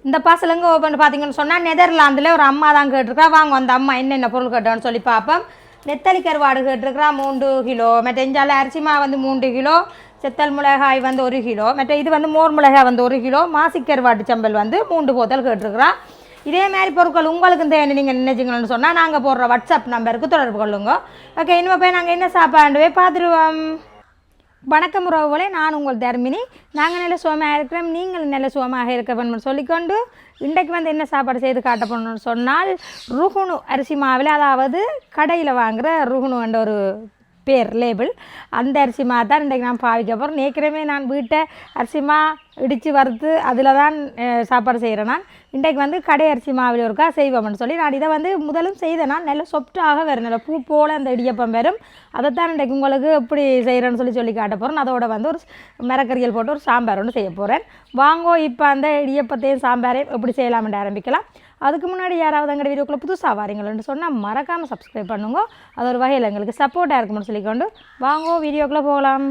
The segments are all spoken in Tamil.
இந்த பார்சல் எங்கே ஓப்பன் பார்த்தீங்கன்னு சொன்னால் நெதர்லாந்தில் ஒரு அம்மா தான் கேட்டிருக்கா. வாங்க அந்த அம்மா என்னென்ன பொருள் கேட்டான்னு சொல்லி பார்ப்போம். நெத்தலி கருவாடு கேட்டிருக்கிறா 3 கிலோ, மற்ற இஞ்சால அரிசிமா வந்து 3 கிலோ, செத்தல் மிளகாய் வந்து 1 கிலோ, மற்ற இது வந்து மோர் மிளகாய் வந்து 1 கிலோ, மாசிக்கருவாட்டு சம்பல் வந்து 3 போத்தல் கேட்டிருக்கிறா. இதே மாதிரி பொருட்கள் உங்களுக்கு இந்த நீங்கள் நினைச்சிங்கன்னு சொன்னால் நாங்கள் போடுற வாட்ஸ்அப் நம்பருக்கு தொடர்பு கொள்ளுங்க. ஓகே, இனிமே போய் நாங்கள் என்ன சாப்பாடுவே பார்த்துருவோம். வணக்கம் உறவுகளே, நான் உங்கள் தர்மினி. நாங்கள் நல்ல சுகமாக இருக்கிறோம், நீங்கள் நல்ல சுகமாக இருக்க வேணும்னு சொல்லிக்கொண்டு இன்றைக்கு வந்து என்ன சாப்பாடு செய்து காட்ட போகணும்னு சொன்னால் ருகுணு அரிசி மாவில், அதாவது கடையில் வாங்குகிற ருகுணு என்ற ஒரு பேர் லேபிள், அந்த அரிசி மா தான் இன்றைக்கு நான் பாவிக்க போகிறேன். ஏற்கனவே நான் வீட்டை அரிசி மா இடித்து வறுத்து அதில் தான் சாப்பாடு செய்கிறேன். நான் இன்றைக்கு வந்து கடை அரிசி மாவில் இருக்கா செய்வோம்னு சொல்லி நான் இதை வந்து முதலும் செய்தேன். நான் நல்ல சொப்டாக வரும், நல்ல பூ போல் அந்த இடியப்பம் வரும். அதைத்தான் இன்றைக்கு உங்களுக்கு எப்படி செய்கிறேன்னு சொல்லி காட்ட போகிறேன். அதோட வந்து ஒரு மிரக்கறியல் போட்டு ஒரு சாம்பார் ஒன்று செய்ய போகிறேன். வாங்கோ இப்போ அந்த இடியப்பத்தையும் சாம்பாரையும் எப்படி செய்யலாம்னு ஆரம்பிக்கலாம். அதுக்கு முன்னாடி யாராவது எங்கள் வீடியோக்குள்ளே புதுசாக வாரீங்கள்னு சொன்னால் மறக்காமல் சப்ஸ்கிரைப் பண்ணுங்க. அது ஒரு வகையில் எங்களுக்கு சப்போர்ட்டாக இருக்கும்னு சொல்லிக்கொண்டு வாங்கோ வீடியோக்குள்ளே போகலாம்.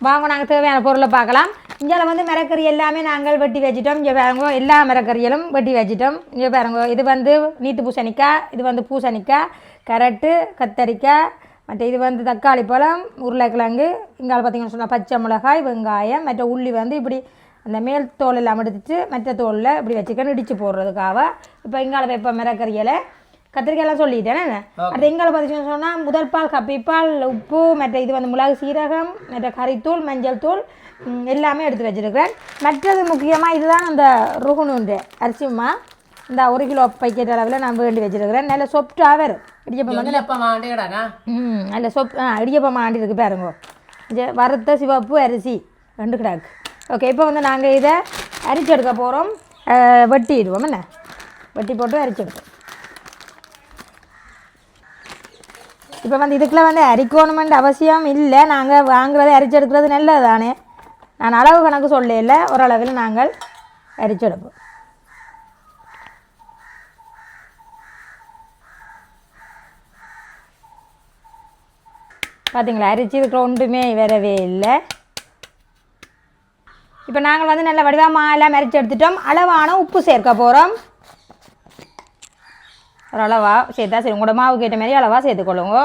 வாங்க நாங்கள் தேவையான பொருளை பார்க்கலாம். இங்கே வந்து மிரக்கறி எல்லாமே நாங்கள் வெட்டி வச்சிட்டோம். இங்கே பாருங்க, எல்லா மிரக்கறிகளும் வெட்டி வச்சிட்டோம். இங்கே பாருங்க, இது வந்து நீட்டு பூசணிக்காய், இது வந்து பூசணிக்காய், கேரட்டு, கத்தரிக்காய், மற்ற இது வந்து தக்காளி பழம், உருளைக்கிழங்கு, இங்கே பார்த்தீங்கன்னு சொன்னால் பச்சை மிளகாய், வெங்காயம், மற்ற உள்ளி வந்து இப்படி அந்த மேல் தோல் எல்லாம் எடுத்துட்டு மற்ற தோலில் இப்படி வச்சுக்கணும் இடித்து போடுறதுக்காக. இப்போ இங்கால வைப்ப மிரக்கறியில் கத்திரிக்காயெல்லாம் சொல்லிட்டேன். அடுத்து எங்களை பார்த்தீங்கன்னு சொன்னால் முதல் பால், கப்பிப்பால், உப்பு, மற்ற இது வந்து மிளகு, சீரகம், மற்ற கறித்தூள், மஞ்சள் தூள் எல்லாமே எடுத்து வச்சுருக்கிறேன். மற்றது முக்கியமாக இதுதான் அந்த ருகுணுன்ற அரிசிமா. இந்த 1 கிலோ பைக்கெட் அளவில் நான் வேண்டி வச்சுருக்கிறேன். நல்ல சொப்டாக வரும் இடியப்பம் வந்து நல்ல இடியப்பம் ஆண்டி இருக்குது பாருங்க. வறுத்த சிவப்பு அரிசி 2 கிடாக்கு. ஓகே, இப்போ வந்து நாங்கள் இதை அரிச்சு எடுக்க போகிறோம். வெட்டிடுவோம், என்ன வெட்டி போட்டு அரிச்சு எடுப்போம். இப்போ வந்து இதுக்குள்ளே வந்து அரிக்கணுமெண்ட் அவசியம் இல்லை. நாங்கள் வாங்குறதை அரிச்செடுக்கிறது நல்லது தானே. நான் அளவு கணக்கு சொல்லல, ஓரளவில் நாங்கள் அரிச்செடுப்போம். பார்த்தீங்களா, அரிச்சு இதுக்கு ஒன்றுமே வரவே இல்லை. இப்போ நாங்கள் வந்து நல்ல வடிவமாக எல்லாம் அரிச்சு எடுத்துட்டோம். அளவான உப்பு சேர்க்க போகிறோம். ஒரு அளவாக சேர்த்தா சரி, உங்களோட மாவு கேட்ட மாதிரி அளவாக சேர்த்துக்கொள்ளுங்க.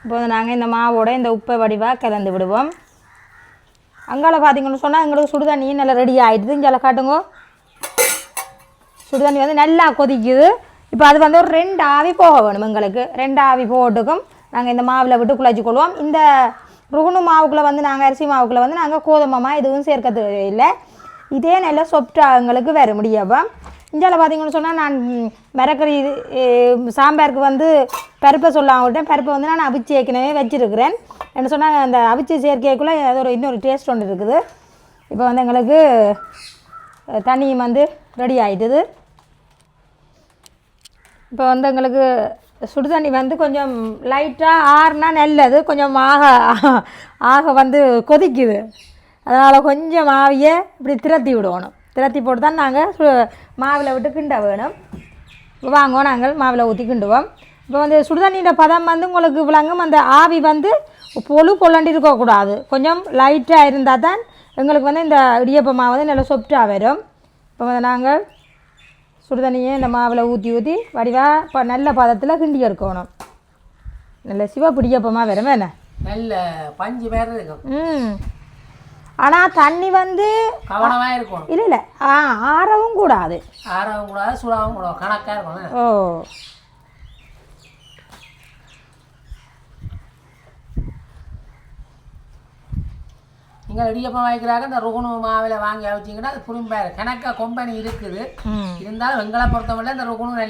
இப்போ வந்து நாங்கள் இந்த மாவோட இந்த உப்பை வடிவாக கலந்து விடுவோம். அங்கால பார்த்தீங்கன்னு சொன்னால் எங்களுக்கு சுடுதண்ணி நல்லா ரெடி ஆகிடுது. இங்கே காட்டுங்க, சுடுதண்ணி வந்து நல்லா கொதிக்குது. இப்போ அது வந்து ஒரு 2 ஆவி போக வேணும். எங்களுக்கு 2 ஆவி போட்டுக்கும் நாங்கள் இந்த மாவில் விட்டு குழச்சி கொள்வோம். இந்த ருகுணு மாவுக்குள்ளே வந்து நாங்கள் அரிசி மாவுக்குள்ளே வந்து நாங்கள் கோதுமை எதுவும் சேர்க்க இல்லை. இதே நல்ல சொப்டாக எங்களுக்கு வர முடியாப்பா. இந்தியாவில் பார்த்தீங்கன்னு சொன்னால் நான் மிரக்கறி சாம்பாருக்கு வந்து பருப்பை சொல்லாம விட்டேன். பருப்பை வந்து நான் அவிச்சு ஏற்கனவே வச்சுருக்கிறேன். என்ன சொன்னால் அந்த அவிச்சு சேர்க்கைக்குள்ளே அது இன்னொரு டேஸ்ட் ஒன்று இருக்குது. இப்போ வந்து எங்களுக்கு தண்ணியும் வந்து ரெடி ஆகிட்டுது. இப்போ வந்து எங்களுக்கு சுடுதண்ணி வந்து கொஞ்சம் லைட்டாக ஆறுனா நல்லது. கொஞ்சம் ஆக வந்து கொதிக்குது. அதனால் கொஞ்சம் மாவியை இப்படி திரட்டி விடணும். திரட்டி போட்டு தான் நாங்கள் மாவில் விட்டு கிண்ட வேணும். வாங்குவோம், நாங்கள் மாவில் ஊற்றி கிண்டுவோம். இப்போ வந்து சுடுதண்ணியோட பதம் வந்து உங்களுக்கு விளங்கும். அந்த ஆவி வந்து பொல்லண்டி இருக்கக்கூடாது. கொஞ்சம் லைட்டாக இருந்தால் தான் எங்களுக்கு வந்து இந்த இடியப்ப மாவு வந்து நல்லா சொப்டாக வரும். இப்போ வந்து நாங்கள் சுடுதண்ணியை இந்த மாவில் ஊற்றி வடிவாக இப்போ நல்ல பதத்தில் கிண்டி எடுக்கணும். நல்ல சிவப்பு இடியப்பமாக வரும். என்ன நல்ல பஞ்சு வேறு இருக்கும். ஆனால் தண்ணி வந்து கவனமாக இருக்கும். இல்லை ஆறவும் கூடாது, சூடாகவும் கூடாது, கணக்காக இருக்கும். ஓ, நீங்கள் இடியப்பம் வைக்கிறாங்க இந்த ருகுணு மாவில் வாங்கி வச்சிங்கன்னா அது புரிம்பாரு கணக்காக கம்பெனி இருக்குது. இருந்தாலும் எங்களை பொறுத்தவரை இந்த ருகுணு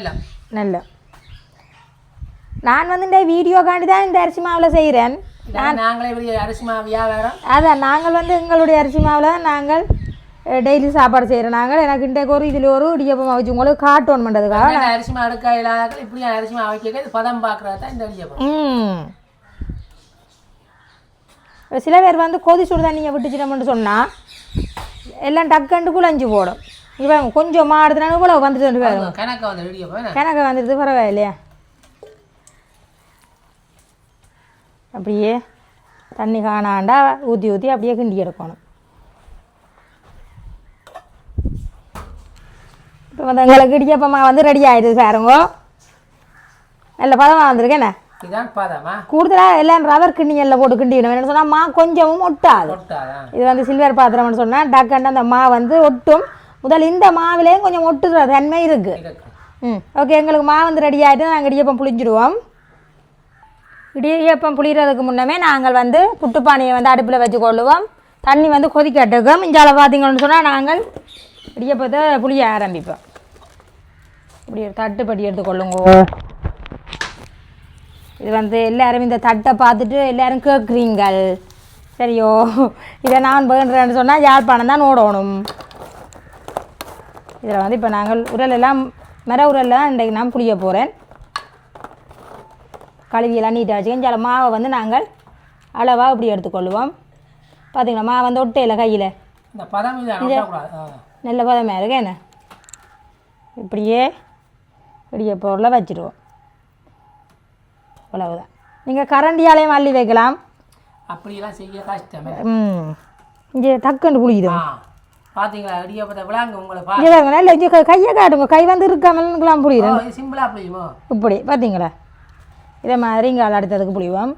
நல்ல. நான் வந்து இந்த வீடியோக்காண்டி தான் இந்த அரிசி மாவில் செய்கிறேன். நாங்களே அரிசி மாவு வியாபாரம் அதான் நாங்கள் வந்து எங்களுடைய அரிசி மாவில் தான் நாங்கள் டெய்லி சாப்பாடு செய்கிறேன் நாங்கள். எனக்கு இன்றைக்கு ஒரு இதில் ஒரு இடியப்பம் வச்சு உங்களுக்கு காட்டோன் பண்ணுறதுக்காக அரிசி மாவு எடுக்க இல்லாத இப்படி அரிசி மாவு வைக்க இது பதம் பார்க்குறது தான் இந்த இடியப்பம். சில பேர் வந்து கொதி சுடு தண்ணியை விட்டுச்சிட்டோம்னு சொன்னால் எல்லாம் டக்குண்டு குழஞ்சி போடும். இவன் கொஞ்சம் மாடுதுனா கூட வந்துட்டு கணக்கு வந்து இடியப்பம் கணக்கு வந்துடுது பரவாயில்லையா. அப்படியே தண்ணி காணாண்டா ஊற்றி ஊற்றி அப்படியே கிண்டி எடுக்கணும். இப்போ வந்து எங்களுக்கு இடியப்பமாக வந்து ரெடி ஆகிடுது சாருங்கோ. நல்ல பதமாக வந்திருக்கேண்ணே. இதான் பதமா கூடுதலாக எல்லாம் ரவர் கிண்ணியெல்லாம் போட்டு கிண்டிக்கணும். என்ன சொன்னால் மா கொஞ்சமும் ஒட்டாது. இது வந்து சில்வர் பாத்திரம்னு சொன்னால் டக்குன்னு அந்த மா வந்து ஒட்டும். முதல் இந்த மாவிலேயும் கொஞ்சம் ஒட்டுற தன்மை இருக்குது. ஓகே, எங்களுக்கு மா வந்து ரெடி ஆகிட்டு நாங்கள் இடியப்பம் புளிஞ்சிடுவோம். இடியப்பம் புளிகிறதுக்கு முன்னமே நாங்கள் வந்து புட்டுப்பானையை வந்து அடுப்பில் வச்சு கொள்ளுவோம். தண்ணி வந்து கொதிக்கட்டுக்கும். இஞ்சால பார்த்தீங்கன்னு சொன்னால் நாங்கள் இடியப்பத்தை புளிய ஆரம்பிப்போம். இப்படி ஒரு தட்டுப்படி எடுத்துக்கொள்ளுங்க. இது வந்து எல்லோரும் இந்த தட்டை பார்த்துட்டு எல்லோரும் கேட்குறீங்கள் சரியோ. இதை நான் வேண்டுறேன்னு சொன்னால் யாழ்ப்பாணம் தான் ஓடணும். இதில் வந்து இப்போ நாங்கள் உரலெல்லாம் மர உரலில் தான் இன்றைக்கு நான் புளிய போகிறேன். கழுவியெல்லாம் நீட்டாக வச்சுக்கேன். சில மாவை வந்து நாங்கள் அளவாக இப்படி எடுத்துக்கொள்ளுவோம். பார்த்தீங்களா மாவை வந்து ஒட்டையில் கையில் நல்ல பதமாக இருக்கு. என்ன இப்படியே இடிய பொருளை வச்சுடுவோம். அவ்வளவுதான். நீங்கள் கரண்டியாலையும் அள்ளி வைக்கலாம். அப்படியெல்லாம் செய்ய கஷ்டமே. இங்கே டக்குன்னு புளிக்குது. பார்த்தீங்களா இடியப்பத்தை விளாங்க உங்களை இல்லை இங்கே கையை காட்டுங்க. கை வந்து இருக்காமலாம் புளியுது. சிம்பிளாக புளியுமோ இப்படி பார்த்தீங்களா. இதே மாதிரி இங்கே அடுத்ததுக்கு புளிவோம்.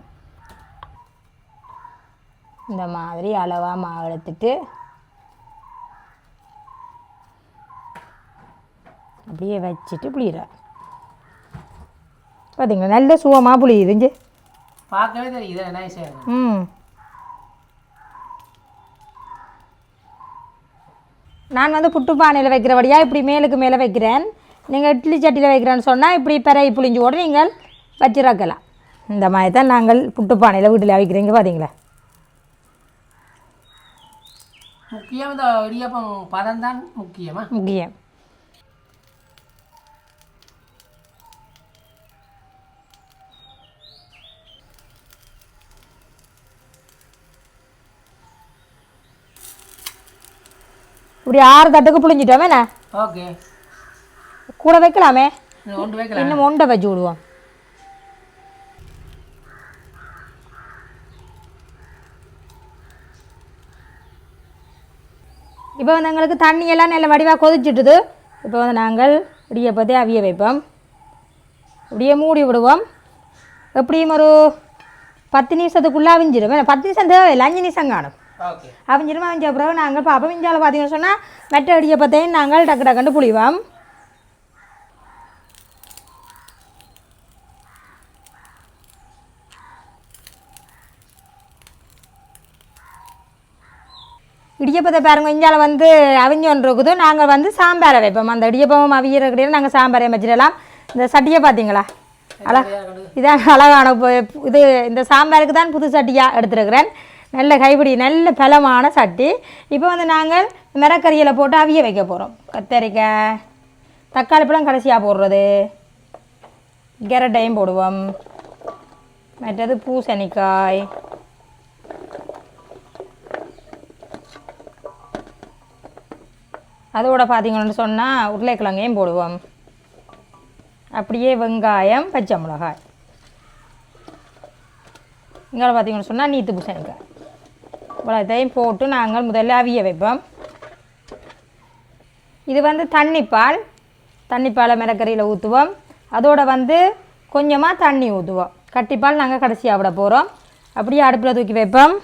இந்த மாதிரி அளவாக மாவு எடுத்துட்டு அப்படியே வச்சுட்டு புளியிற பார்த்தீங்களா. நல்ல சுவமாக புளியுது. இங்கே பார்க்கவே தெரியுது. நைஸா. நான் வந்து புட்டு பானையில் வைக்கிறபடியாக இப்படி மேலுக்கு மேலே வைக்கிறேன். நீங்கள் இட்லி சட்டியில் வைக்கிறேன்னு சொன்னால் இப்படி பெரை புளிஞ்சு கூட நீங்கள் வச்சிருக்கலாம். இந்த மாதிரி தான் நாங்கள் புட்டு பானையில் வீட்டில் வைக்கிறீங்க. பார்த்தீங்களா. முக்கியம் இந்த இடியப்பம் பதம் தான் முக்கியம். இப்படி 6 தட்டுக்கு புளிஞ்சிட்டோமே. ஓகே, கூட வைக்கலாமே. இன்னும் ஒன்றை வச்சு விடுவோம். இப்போ வந்து எங்களுக்கு தண்ணியெல்லாம் நல்ல வடிவாக கொதிச்சுட்டுது. இப்போ வந்து நாங்கள் இடியப்பத்தை அவிய வைப்போம். இப்படியே மூடி விடுவோம். எப்படியும் ஒரு 10 நிமிஷத்துக்குள்ளே அவிஞ்சிடும். 10 நிமிஷம் தேவையில்லை, 5 நிமிஷம் காணும். அவிஞ்சிடும். அவிஞ்ச பிறகு நாங்கள் பார்ப்போம். இஞ்சால பார்த்தீங்கன்னு சொன்னால் மெட்ட இடியப்பத்தையும் நாங்கள் டக்கு டக்குண்டு புளிவோம். இடியப்பத்தை பாருங்க. இஞ்சால வந்து அவிஞ்சொன்று இருக்குது. நாங்கள் வந்து சாம்பாரை வைப்போம். அந்த இடியப்பமும் அவிகிற கிடையாது. நாங்கள் சாம்பாரை வச்சிடலாம். இந்த சட்டியை பார்த்தீங்களா, இதான் அழகான இது. இந்த சாம்பாருக்கு தான் புது சட்டியாக எடுத்துருக்கிறேன். நல்ல கைப்பிடி நல்ல பலமான சட்டி. இப்போ வந்து நாங்கள் மிரக்கறியில் போட்டு அவிய வைக்க போகிறோம். கத்தரிக்காய், தக்காளி பழம் கடைசியாக போடுறது, கேரட்டையும் போடுவோம். மற்றது பூசணிக்காய், அதோட பார்த்தீங்கன்னு சொன்னால் உருளைக்கிழங்கையும் போடுவோம். அப்படியே வெங்காயம், பச்சை மிளகாய், இங்கே பார்த்தீங்கன்னு சொன்னால் நீத்து பூசணிக்காய், இவ்வளோத்தையும் போட்டு நாங்கள் முதல்ல அவிய வைப்போம். இது வந்து தண்ணிப்பாலை மிளகறியில் ஊற்றுவோம். அதோட வந்து கொஞ்சமாக தண்ணி ஊற்றுவோம். கட்டிப்பால் நாங்கள் கடைசியாக விட போகிறோம். அப்படியே அடுப்பில் தூக்கி வைப்போம்.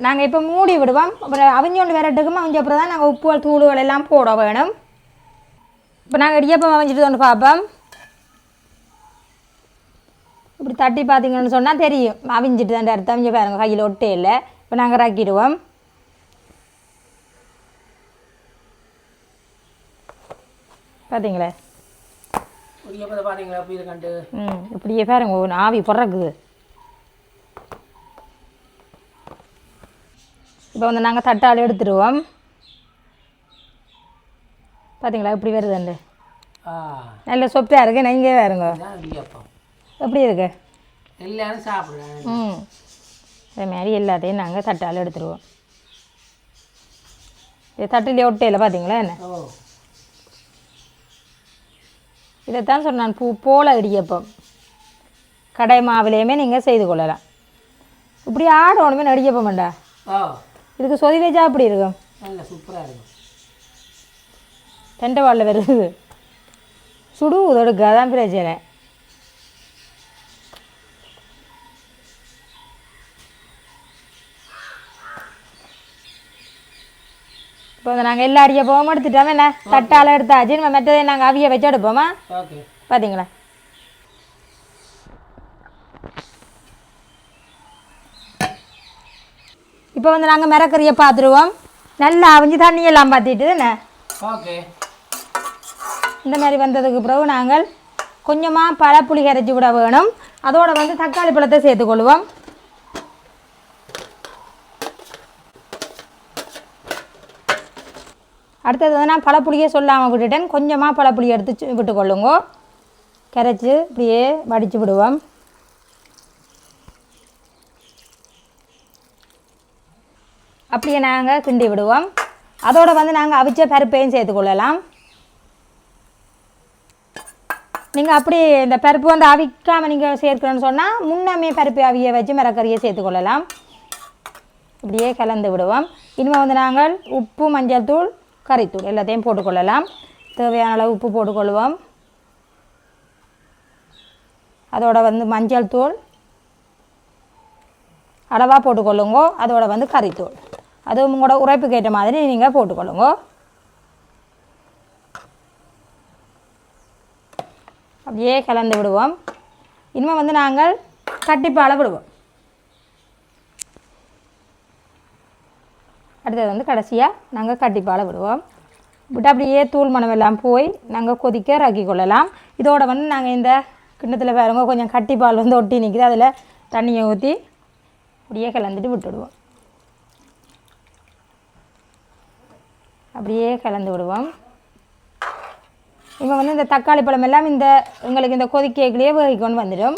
நாங்கள் இப்போ மூடி விடுவோம். அப்புறம் அவிஞ்சோண்டு விரட்டுக்கும் அவிஞ்ச அப்புறம் தான் நாங்கள் உப்பு தூளுகள் எல்லாம் போட வேணும். இப்போ நாங்கள் இடியப்பம் அவிஞ்சிட்டு ஒன்று பார்ப்போம். இப்படி தட்டி பார்த்தீங்கன்னு சொன்னால் தெரியும் அவிஞ்சிட்டு தான் அர்த்தம். அவிஞ்ச பாருங்க, கையில் ஒட்டே இல்லை. இப்போ நாங்கள் இறக்கிடுவோம். பார்த்தீங்களே பார்த்தீங்களா? இப்படியே பாருங்க, ஆவி பிறக்குது. இப்போ வந்து நாங்கள் தட்டால் எடுத்துடுவோம். பார்த்தீங்களா எப்படி வருதுண்டு? நல்ல சொப்டாக இருக்குது. நீங்கள் வேறுங்க எப்படி இருக்கு? எல்லாரும் சாப்பிடுறாங்க. அதே மாதிரி எல்லாத்தையும் நாங்கள் தட்டால் எடுத்துருவோம். இது தட்டிலே ஒட்டையில் பார்த்தீங்களா என்ன? இதைத்தான் சொன்னான் பூ போல இடியப்பம். கடை மாவுலேயுமே நீங்கள் செய்து கொள்ளலாம். இப்படி ஆடணுமே இடியப்பம் வேண்டா. இதுக்கு சொதி வச்சா அப்படி இருக்கும். நல்லா சூப்பராக இருக்கும். தெண்டை வாழில் வருது சுடுவது எடுக்க அதான் பிரச்சனை. இப்போ வந்து நாங்கள் எல்லா அடியப்பவும் எடுத்துட்டோம். என்ன தட்டால் எடுத்தாச்சு. நம்ம மெட்டதை நாங்கள் அவிய வச்சு எடுப்போமா? பார்த்தீங்களா? இப்போ வந்து நாங்கள் மிரக்கறியை பார்த்துருவோம். நல்லா அவிஞ்சு தண்ணியெல்லாம் பார்த்துட்டு என்ன இந்த மாதிரி வந்ததுக்கு பிறகு நாங்கள் கொஞ்சமாக பழப்புளி கரைச்சி விட வேணும். அதோடு வந்து தக்காளி பழத்தை சேர்த்துக்கொள்வோம். அடுத்தது வந்து நான் பழப்புளியே சொல்லாமல் விட்டுட்டேன். கொஞ்சமாக பழப்புளி எடுத்து விட்டுக்கொள்ளுங்க. கரைச்சி இப்படியே வடித்து விடுவோம். அப்படியே நாங்கள் கிண்டி விடுவோம். அதோடு வந்து நாங்கள் அவிச்ச பருப்பையும் சேர்த்துக்கொள்ளலாம். நீங்கள் அப்படி இந்த பருப்பு வந்து அவிக்காமல் நீங்கள் சேர்க்கணும்னு சொன்னால் முன்னமே பருப்பு அவிய வச்சு மிரக்கறியை சேர்த்துக்கொள்ளலாம். இப்படியே கலந்து விடுவோம். இனிமேல் வந்து நாங்கள் உப்பு, மஞ்சள் தூள், கறித்தூள் எல்லாத்தையும் போட்டுக்கொள்ளலாம். தேவையான அளவு உப்பு போட்டுக்கொள்வோம். அதோட வந்து மஞ்சள் தூள் அளவாக போட்டுக்கொள்ளுங்க. அதோட வந்து கறித்தூள் அதுவும் உங்களோட உரைப்புக்கு ஏற்ற மாதிரி நீங்கள் போட்டுக்கொள்ளுங்க. அப்படியே கலந்து விடுவோம். இனிமேல் வந்து நாங்கள் கட்டிப்பால் விடுவோம். அடுத்தது வந்து கடைசியாக நாங்கள் கட்டிப்பால் விடுவோம். விட்டு அப்படியே தூள் மணம் எல்லாம் போய் நாங்கள் கொதிக்க ரக்கி கொள்ளலாம். இதோட வந்து நாங்கள் இந்த கிண்ணத்தில் பாருங்க கொஞ்சம் கட்டிப்பால் வந்து ஒட்டி நிற்கிது. அதில் தண்ணியை ஊற்றி அப்படியே கலந்துட்டு விட்டுடுவோம். அப்படியே கலந்து விடுவோம். இப்போ வந்து இந்த தக்காளி பழம் எல்லாம் இந்த எங்களுக்கு இந்த கொதிக்கைக்குள்ளேயே வேகி கொண்டு வந்துடும்.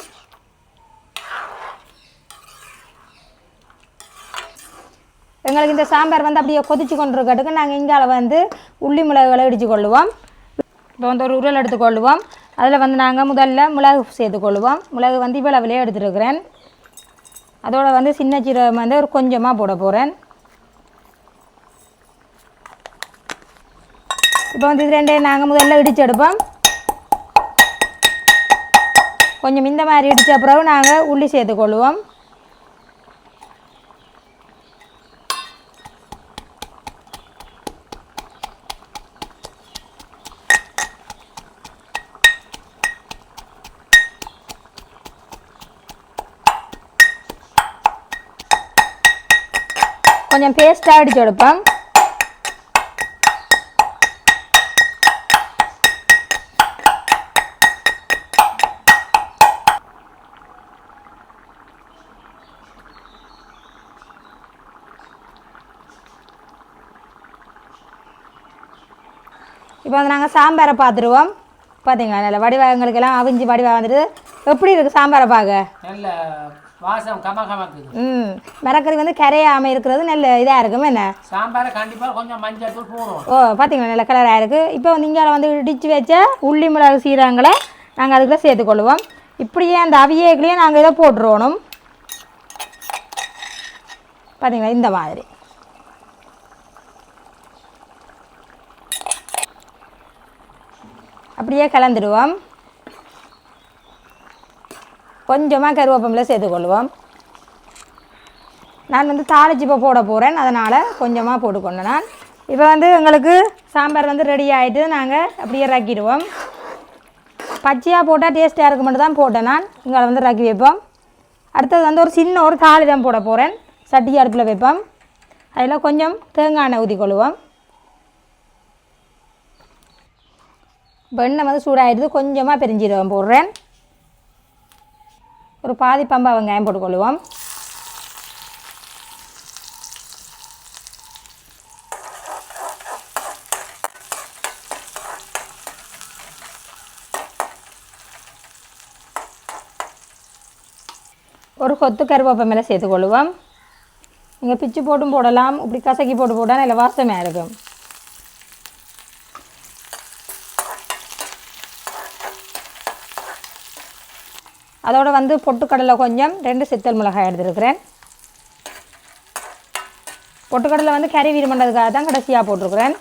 எங்களுக்கு இந்த சாம்பார் வந்து அப்படியே கொதிச்சு கொண்டு இருக்கட்டுக்கு நாங்கள் இங்கால வந்து உள்ளி மிளகுகளை இடித்து கொள்ளுவோம். இப்போ வந்து ஒரு உருளை எடுத்துக்கொள்ளுவோம். அதில் வந்து நாங்கள் முதல்ல மிளகு சேர்த்துக்கொள்ளுவோம். மிளகு வந்து இவ்வளவுலேயே எடுத்துருக்கிறேன். அதோட வந்து சின்ன சீரகம் வந்து ஒரு கொஞ்சமாக போட போகிறேன். இப்போ வந்து இது ரெண்டையும் நாங்கள் முதல்ல இடித்து எடுப்போம். கொஞ்சம் இந்த மாதிரி இடித்த பிறகு நாங்கள் உள்ளி சேர்த்துக்கொள்ளுவோம். கொஞ்சம் பேஸ்ட்டாக அடித்து எடுப்போம். இப்போ வந்து நாங்கள் சாம்பாரை பார்த்துருவோம். பார்த்தீங்களா நல்ல வடிவங்களுக்கெல்லாம் அவிஞ்சு வடிவாக வந்துடுது. எப்படி இருக்குது சாம்பாரை பார்க்க? நல்ல வாசம் கமகமக்குது. மிரக்கறி வந்து கரையாமல் இருக்கிறது நல்ல இதாக இருக்கும். என்ன சாம்பாரை கண்டிப்பாக கொஞ்சம் மஞ்சள் தூள் போடுவோம். பார்த்தீங்களா நல்ல கலராக இருக்குது. இப்போ வந்து இங்கே வந்து இடித்து வச்ச உள்ளி மிளகு சீரகங்களை நாங்கள் அதுக்குள்ளே சேர்த்துக்கொள்ளுவோம். இப்படியே அந்த அவியேக்குள்ளேயே நாங்கள் இதை போட்டுருவோம். பார்த்தீங்களா இந்த மாதிரி அப்படியே கலந்துடுவோம். கொஞ்சமாக கருவேப்பமில் சேர்த்துக்கொள்வோம். நான் வந்து தாளிச்சு இப்போ போட போகிறேன். அதனால் கொஞ்சமாக போட்டுக்கொண்டேன் நான். இப்போ வந்து எங்களுக்கு சாம்பார் வந்து ரெடி ஆகிட்டு நாங்கள் அப்படியே ரக்கிடுவோம். பச்சையாக போட்டால் டேஸ்ட்டாக இருக்க மட்டும் தான் போட்டேன் நான். இங்கே வந்து ரக்கி வைப்போம். அடுத்தது வந்து ஒரு சின்ன ஒரு தாளி தான் போட போகிறேன். சட்டி அடுப்பில் வைப்போம். அதில் கொஞ்சம் தேங்காய் எண்ணெய் ஊற்றிக்கொள்ளுவோம். எண்ணெய் வந்து சூடாகிடுது. கொஞ்சமாக பெருஞ்சீரகம் போடுறேன். ஒரு பாதி பம்பா வெங்காயம் போட்டுக்கொள்ளுவோம். ஒரு கொத்து கருவேப்பை மேலே சேர்த்துக்கொள்ளுவோம். நீங்கள் பிச்சு போட்டும் போடலாம், இப்படி கசக்கி போட்டு போட்டால் நல்ல வாசமாக இருக்கும். அதோட வந்து பொட்டுக்கடலை கொஞ்சம் 2 சித்தல் மிளகாய் எடுத்துருக்கிறேன். பொட்டுக்கடலை வந்து கறி வீடு பண்ணுறதுக்காக தான் கடைசியாக போட்டிருக்கிறேன்.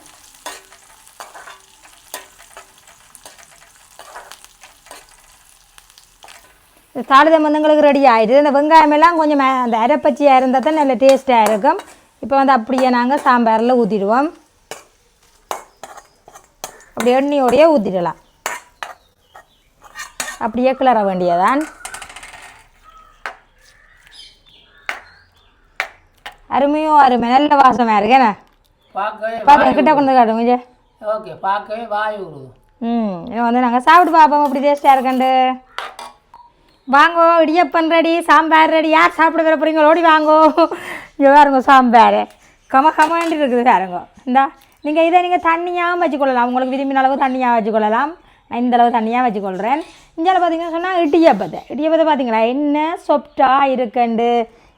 தாளிதம் வந்து எங்களுக்கு ரெடி ஆகிடுது. இந்த வெங்காயமெல்லாம் கொஞ்சம் அந்த அரைப்பச்சியாக இருந்தால் தான் நல்ல டேஸ்ட்டாக இருக்கும். இப்போ வந்து அப்படியே நாங்கள் சாம்பாரில் ஊற்றிடுவோம். அப்படி எண்ணெயோடையே ஊற்றிடலாம். அப்படியே கிளற வேண்டியதான். அருமையோ அருமை, நல்ல வாசமாக இருக்கேண்ணா. பார்க்க கிட்ட கொண்டு காட்டுங்க. ஓகே, பார்க்கவே வாய் ஊறுது. இன்னும் வந்து நாங்கள் சாப்பிட்டு பார்ப்போம் அப்படி டேஸ்ட்டாக இருக்கண்டு. வாங்கோ, இடியப்பன் ரெடி, சாம்பார் ரெடி. யார் சாப்பிட வர போகிறீங்க? ஓடி வாங்கோ. இங்கே பாருங்க சாம்பார் கமண்டி இருக்குது பாருங்க. இந்தா நீங்கள் இதை நீங்கள் தண்ணியாக வச்சுக்கொள்ளலாம். உங்களுக்கு விரும்பின அளவு தண்ணியாக வச்சுக்கொள்ளலாம். நான் இந்தளவு தண்ணியாக வச்சுக்கொள்கிறேன். இந்தியாவில் பார்த்தீங்கன்னா சொன்னால் இடியப்பத்தை பார்த்தீங்களா என்ன சொப்டாக இருக்குண்டு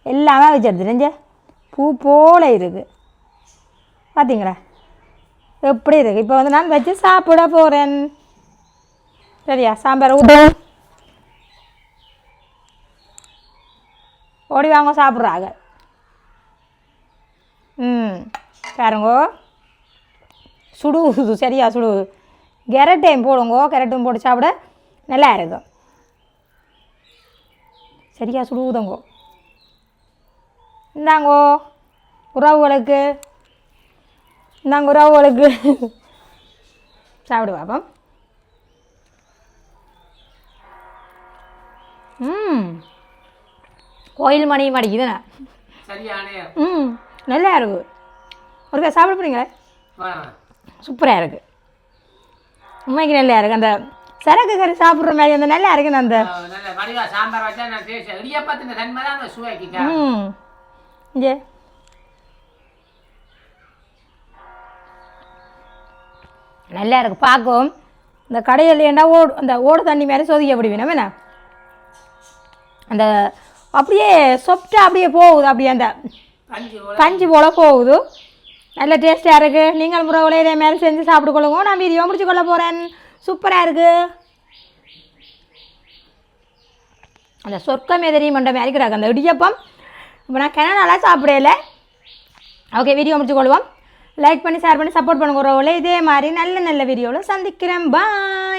எல்லாமே வச்சு எடுத்துட்டேன். பூ போல் இருக்குது பார்த்தீங்களா எப்படி இருக்குது. இப்போ வந்து நான் வச்சு சாப்பிட போகிறேன். சரியா? சாம்பார் ஊற்று. ஓடி வாங்க சாப்பிட்றாங்க. பாருங்கோ சுடுவுது, சரியா சுடுவுது. கேரட்டையும் போடுங்கோ, கேரட்டும் போட்டு சாப்பிட நல்லா இருக்கும். சரியா சுடுவுதுங்கோ. இந்தாங்கோ உறவுகளுக்கு, இந்தாங்க உறவுகளுக்கு சாப்பிடு பாப்போம். கோயில் மணியும் அடிக்குதுண்ணா. நல்லா இருக்கு. ஒருக்கா சாப்பிட போறீங்களே, சூப்பராக இருக்குது. உண்மைக்கு நல்லா இருக்குது. அந்த சரக்கு கறி சாப்பிட்ற மாதிரி அந்த நல்லா இருக்குன்னு அந்த இங்கே நல்லா இருக்கு பார்க்கும். இந்த கடையில் ஏண்டா அந்த ஓடு தண்ணி மாதிரி சொதிக்க அப்படி வேணும் என்ன அந்த அப்படியே சொப்டா அப்படியே போகுது. அப்படியே அந்த பஞ்சு போல போகுது. நல்ல டேஸ்ட்டாக இருக்குது. நீங்கள் முறவுல இதே மாதிரி செஞ்சு சாப்பிட்டு கொள்ளுங்க. நான் வீடியோ முடிச்சு கொள்ள போகிறேன். சூப்பராக இருக்குது. அந்த சொர்க்கமே தெரியும் மண்ட மாதிரி இருக்கிறாங்க அந்த இடியப்பம். இப்போ நான் கிணனால சாப்பிடல. ஓகே, வீடியோ முடிச்சு கொள்வோம். லைக் பண்ணி ஷேர் பண்ணி சப்போர்ட் பண்ணுங்க உறவுகளே. இதே மாதிரி நல்ல நல்ல வீடியோவில் சந்திக்கிறேன். பாய்.